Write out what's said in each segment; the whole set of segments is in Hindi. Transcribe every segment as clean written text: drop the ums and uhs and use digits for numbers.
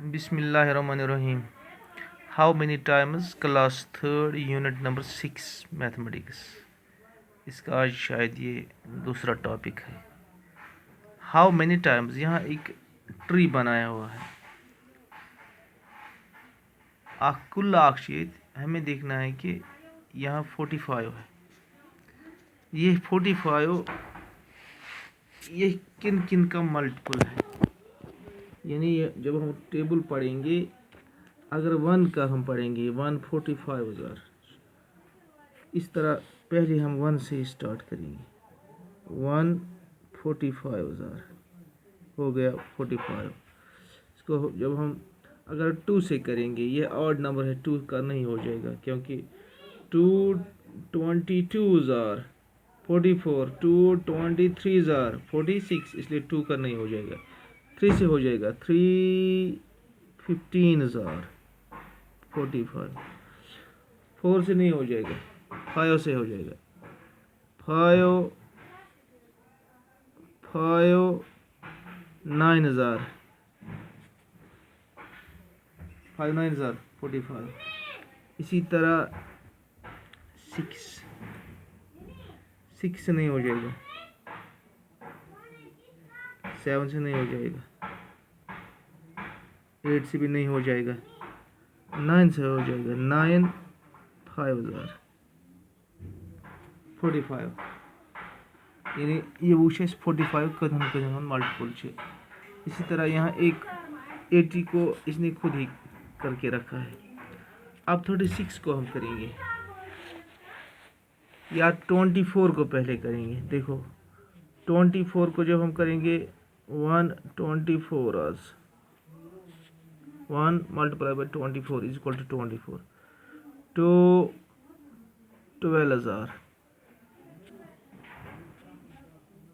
बिस्मिल्लाहिर्रहमानिर्रहीम। How many times class third unit number 6 mathematics. इसका आज शायद ये दूसरा टॉपिक है। हाउ मेनी टाइम्स, यहाँ एक ट्री बनाया हुआ है। कुल आक्षेत हमें देखना है कि यहाँ 45 है। ये 45 ये किन किन का मल्टीपल है, यानी जब हम टेबल पढ़ेंगे, अगर 1 का हम पढ़ेंगे 145,000, इस तरह पहले हम 1 से स्टार्ट करेंगे। 145,000 हो गया 45। इसको जब हम अगर 2 से करेंगे, ये ऑड नंबर है, 2 का नहीं हो जाएगा क्योंकि 222,000 44, 223,000 46, इसलिए 2 का नहीं हो जाएगा। 3 से हो जाएगा 315,000 45। 4 से नहीं हो जाएगा, 5 से हो जाएगा 5 9,000 9,000 45। इसी तरह 6 से नहीं हो जाएगा, 7 से नहीं हो जाएगा, 8 से भी नहीं हो जाएगा, 9 से हो जाएगा 9,500 45। यानी ये वो 45 कदम मल्टीपल है। इसी तरह यहाँ एक 80 को इसने खुद ही करके रखा है। अब 36 को हम करेंगे, या 24 को पहले करेंगे। देखो 24 को जब हम करेंगे 124 आज 1 multiply by 24 is equal to 24 तो 12,000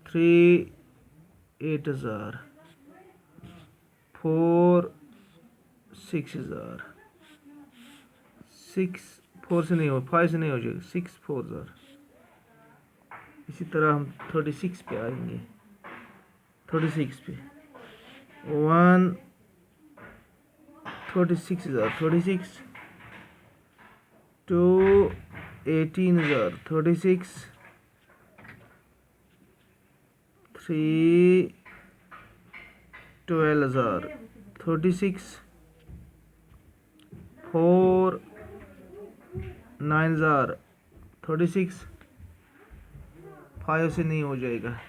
3 8,000 4 6,000 6 4 से नहीं हो, 5 से नहीं हो जाएगा, 6 4,000। इसी तरह हम 36 पे आएंगे। 36 पे 36,000 36 2 18,000 36 3 12,000 36 4 9,000 36 5 से नहीं हो जाएगा,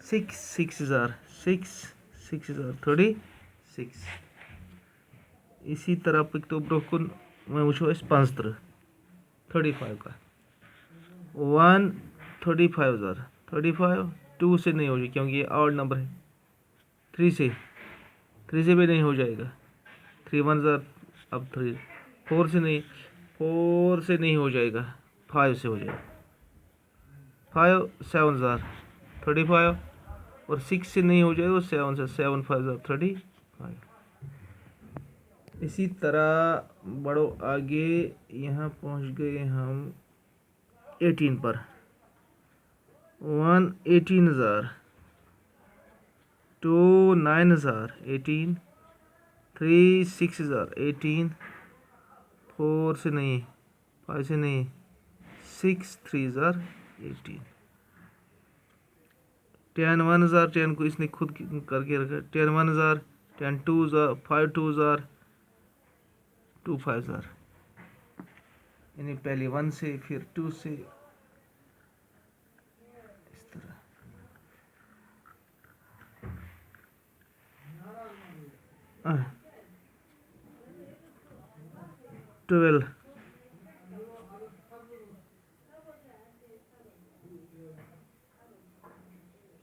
6,000 36। इसी तरह पिक तो ब्रोकन मैं वो 15 35 का 135,000 35 2 से नहीं हो जाएगी क्योंकि ये ऑड नंबर है। 3 से भी नहीं हो जाएगा, 3 1,000 अब 3 4 से नहीं हो जाएगा, 5 से हो जाएगा 5 7,000 35 और 6 से नहीं हो जाएगा, 7 से 7 5,000 35। इसी तरह बढ़ो आगे, यहाँ पहुँच गए हम 18 पर 118,000 2 9,000 18 3 6,000 18 4 से नहीं 5 से नहीं 6 3,000 18 10 1,000 10 को इसने खुद करके रखा, 10 1,000 10 2,000 5 2,000 2 5,000। यानी पहले 1 से फिर 2 से इस तरह। हाँ 12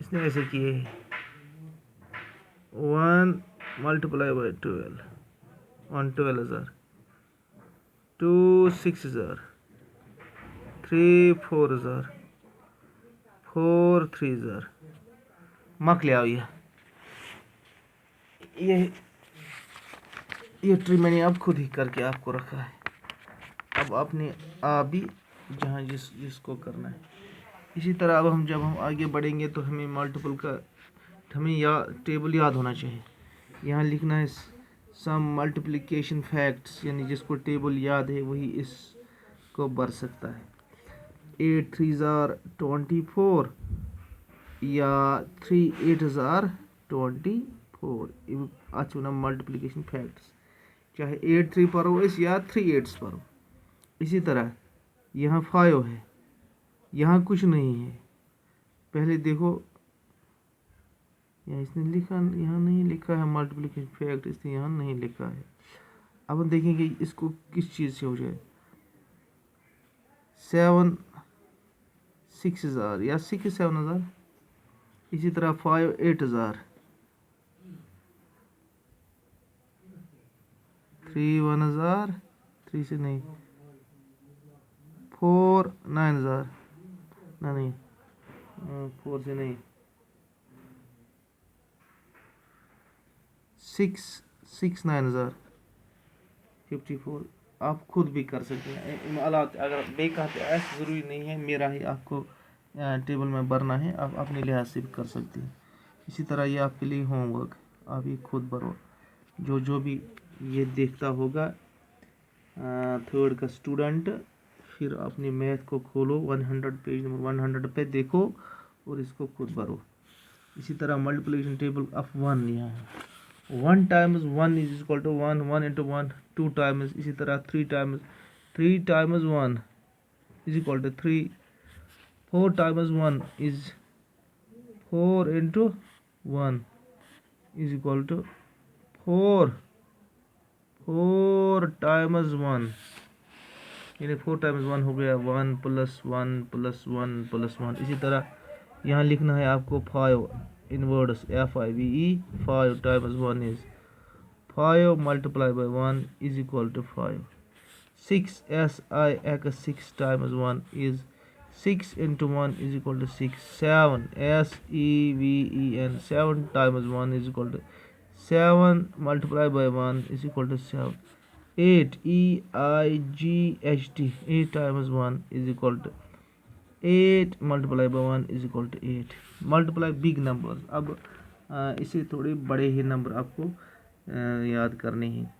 इसने ऐसे किए 1 मल्टीप्लाई बाई 12 112,000 2 6,000 3 4,000 4 3,000 मक ले आओ। ये ट्री मैंने अब खुद ही करके आपको रखा है। अब आपने आप भी जहाँ जिसको करना है। इसी तरह अब जब हम आगे बढ़ेंगे तो हमें मल्टीपल का हमें टेबल याद होना चाहिए। यहाँ लिखना है सम मल्टीप्लिकेशन फैक्ट्स, यानी जिसको टेबल याद है वही इसको भर सकता है। 8 3s are 24 या 3 8s are 24। अच्छा ना मल्टीप्लिकेशन फैक्ट्स, चाहे 8 3 पढ़ो इस या 3 8s पढ़ो। इसी तरह यहाँ 5 है, यहाँ कुछ नहीं है। पहले देखो यहाँ इसने लिखा, यहाँ नहीं लिखा है मल्टीप्लिकेशन फैक्ट, इसने यहाँ नहीं लिखा है। अब हम देखेंगे इसको किस चीज़ से हो जाए। 7 6,000 या 6 7,000। इसी तरह 5 8,000, 3 1,000, 3 से नहीं, 4 9,000 ना नहीं, 4 से नहीं, 6 9,000 54। आप खुद भी कर सकते हैं। अगर बे कहते ऐसा ज़रूरी नहीं है मेरा ही आपको टेबल में भरना है, आप अपने लिहाज से भी कर सकते हैं। इसी तरह ये आपके लिए होमवर्क, आप ये खुद भरो। जो भी ये देखता होगा 3rd का स्टूडेंट, फिर अपने मैथ को खोलो, 100 पेज नंबर 100 पे देखो और इसको खुद भरो। इसी तरह मल्टीप्लिकेशन टेबल ऑफ 1 यहाँ है। 1 times 1 is equal to 1, 1 into 1 2 times। इसी तरह 3 times 1 is equal to 3, 4 times 1 is 4 into 1 is equal to 4, 4 times 1 यानी 4 times 1 हो गया 1 + 1 + 1 + 1। इसी तरह यहाँ लिखना है आपको 5 in words, FIVE। 5 times 1 is 5 multiplied by 1 is equal to 5। 6 SIX 6 times 1 is 6 into 1 is equal to 6। 7 SEVEN 7 times 1 is equal to 7 multiplied by 1 is equal to 7। 8 EIGHT 8 times 1 is equal to 8 multiplied by 1 is equal to 8। Multiply big number. अब इसे थोड़े बड़े ही नंबर आपको याद करने हैं।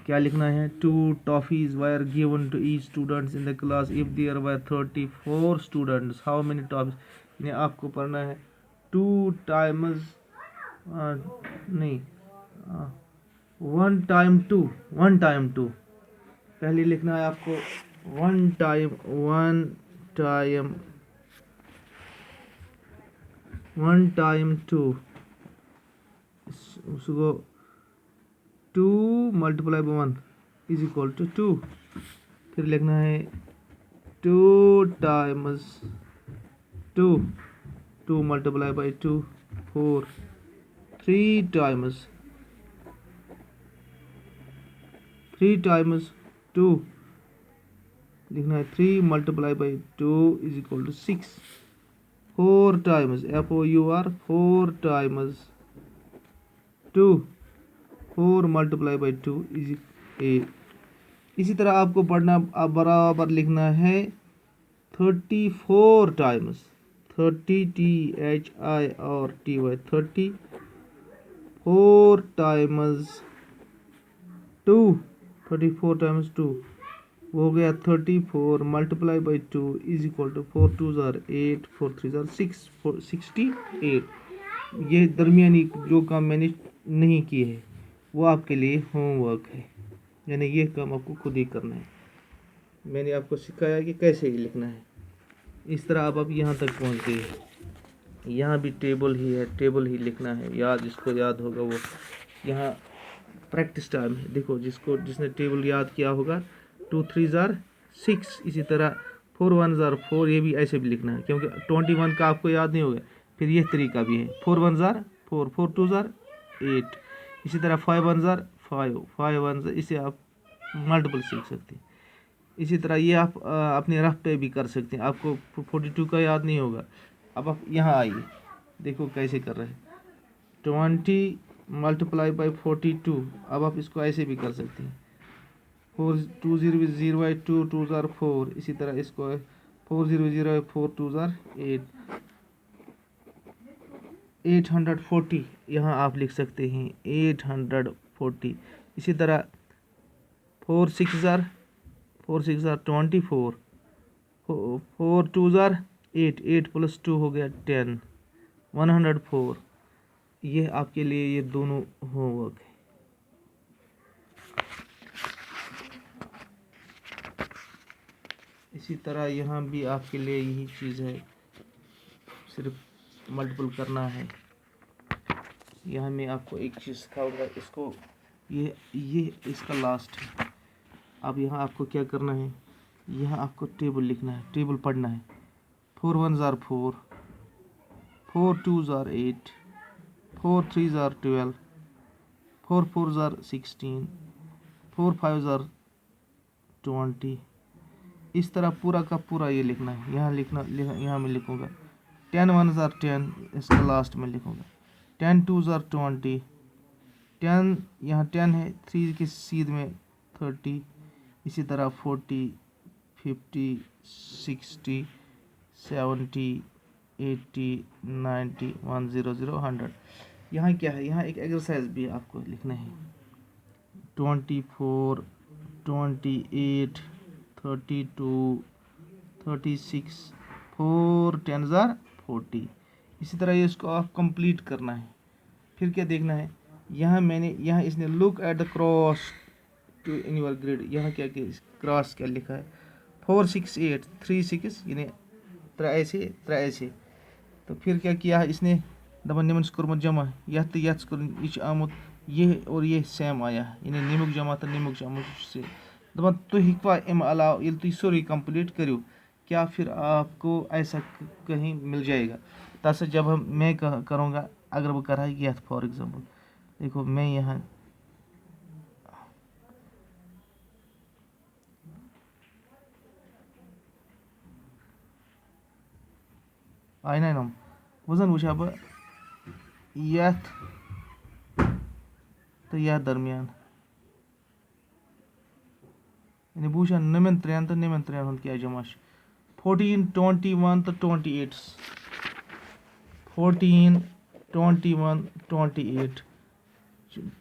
क्या लिखना है? 2 toffees were given to each students in the class if there were 34 students, how many toffees. यानी आपको पढ़ना है 2 टाइम्स नहीं 1 टाइम 2, 1 टाइम 2। पहले लिखना है आपको 1 टाइम 2, उसको 2 multiply by 1 is equal to 2। फिर लिखना है 2 टाइम्स 2, 2 मल्टीप्लाई बाय 2 4। 3 टाइम्स 2 लिखना है 3 multiply by 2 is equal to 6। 4 times FOUR 4 times 2, 4 multiply by 2 is 8। इसी तरह आपको पढ़ना अब बराबर लिखना है 34 टाइम्स 30 THIRTY 34 टाइम्स 2, 34 टाइम्स 2 वो हो गया 34 multiply by 2 is equal to 4 2s are 8, 4 3s are 6, 68। ये दरमियानी जो काम मैंने नहीं किए है वो आपके लिए होमवर्क है, यानी ये काम आपको खुद ही करना है। मैंने आपको सिखाया कि कैसे ही लिखना है। इस तरह अब यहाँ तक पहुँच गए। यहाँ भी टेबल ही है, टेबल ही लिखना है। याद जिसको याद होगा वो यहाँ प्रैक्टिस टाइम है। देखो जिसने टेबल याद किया होगा 2 3s are 6, इसी तरह 4 1s are 4, ये भी ऐसे भी लिखना है क्योंकि 21 का आपको याद नहीं होगा। फिर ये तरीका भी है 4 1s are 4, 4 2s are 8, इसी तरह 5 1s are 5, 5 1s, इसे आप मल्टीपल सीख सकते हैं। इसी तरह ये आप अपने रफ पे भी कर सकते हैं। आपको 42 का याद नहीं होगा। अब आप यहाँ आइए, देखो कैसे कर रहे हैं। 20 मल्टीप्लाई बाई 42, अब आप इसको ऐसे भी कर सकते हैं। 4 2 0 0 2 2s are 4, इसी तरह इसको 4 0 0 4 2s are 8। 840 यहाँ आप लिख सकते हैं 840 40। इसी तरह 4 6 ज़ार 24, 4 2 ज़ार 8, 8 + 2 हो गया 10, 104। ये आपके लिए ये दोनों होमवर्क है। इसी तरह यहाँ भी आपके लिए यही चीज़ है, सिर्फ मल्टीपल करना है। यहाँ मैं आपको एक चीज़ सिखाऊंगा, इसको ये इसका लास्ट है। अब यहाँ आपको क्या करना है, यहाँ आपको टेबल लिखना है, टेबल पढ़ना है। 4 1 ज़ार 4, 4 2 ज़ार 8, 4 3 ज़ार 12, 4 4 ज़ार 16, 4 5 ज़ार 20। इस तरह पूरा का पूरा ये लिखना है। यहाँ मैं लिखूँगा 10 1 ज़ार 10, इसका लास्ट में लिखूँगा 10 2 ज़ार 20, 10 यहाँ 10 है, 3 के सीध में 30। इसी तरह 40 50 60 70 80 90 100 100। यहाँ क्या है, यहाँ एक एक्सरसाइज भी आपको लिखना है। 24 28 32 36 4 10 ज़ार 40। इसी तरह ये इसको आप कंप्लीट करना है। फिर क्या देखना है, यहाँ इसने look at the cross to in your grid. यहाँ क्या क्रॉस क्या लिखा है, 4 6 8 3 6 यानी 3 ऐसे। तो फिर क्या किया इसने, दपन निमन कर्मुत जमा यथ यह आमुत ये और ये सेम आया, यानी निमुक जमा तो निमुक जमा से। दपन तुम हिकवा अम अलाव ये तुम सोरी कंप्लीट करो, क्या फिर आपको ऐसा कहीं मिल जाएगा। तस जब मैं करूँगा, अगर वो करा यथ फॉर एग्जाम्पल, देखो मैं यहाँ आए ना नम वजन वुचा बह यथ तो यथ दरमियान, यानी बूझा नमन 3 तो नमन 3 हूँ क्या जमा 14 21 तो 28, 14 21 28,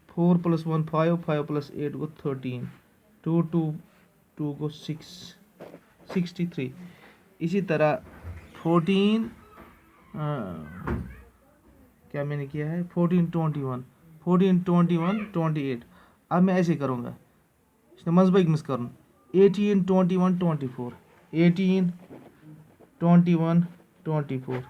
4 + 1 5, 5 + 8 गो 13, 2 2 2 गो 6 63। इसी तरह 14 क्या मैंने किया है 14 21 28। अब मैं ऐसे करूँगा, इसने मजबूत मिस करूँ 18 21 24, 18 21 24।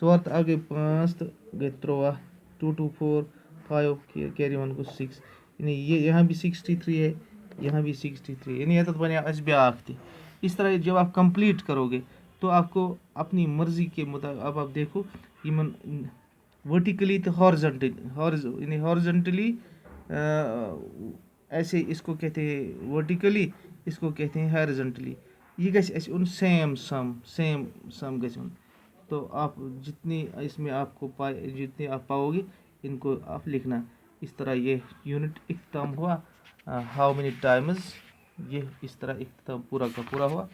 सोर्थ आगे 5 तो गए 3, 2 2 4 5 कैरी 1 को 6, यानी ये यहाँ भी 63 है, यहाँ भी 63, यानी यह तो बने ब्याक थी। इस तरह जब आप कंप्लीट करोगे तो आपको अपनी मर्ज़ी के मुताबिक, अब आप देखो इमन वर्टिकली तो हॉरिजॉन्टली, हॉरिजॉन्टली ऐसे इसको कहते हैं वर्टिकली, इसको कहते हैं हॉरिजॉन्टली। ये गए उन सेम सम गए। तो आप जितनी इसमें आपको जितने आप पाओगे इनको आप लिखना। इस तरह ये यूनिट इख्तिताम हुआ। हाउ मेनी टाइम्स, ये इस तरह इख्तिताम पूरा का पूरा हुआ।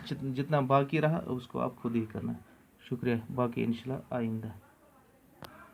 जितना बाकी रहा उसको आप खुद ही करना। शुक्रिया, बाकी इंशाल्लाह आइंदा।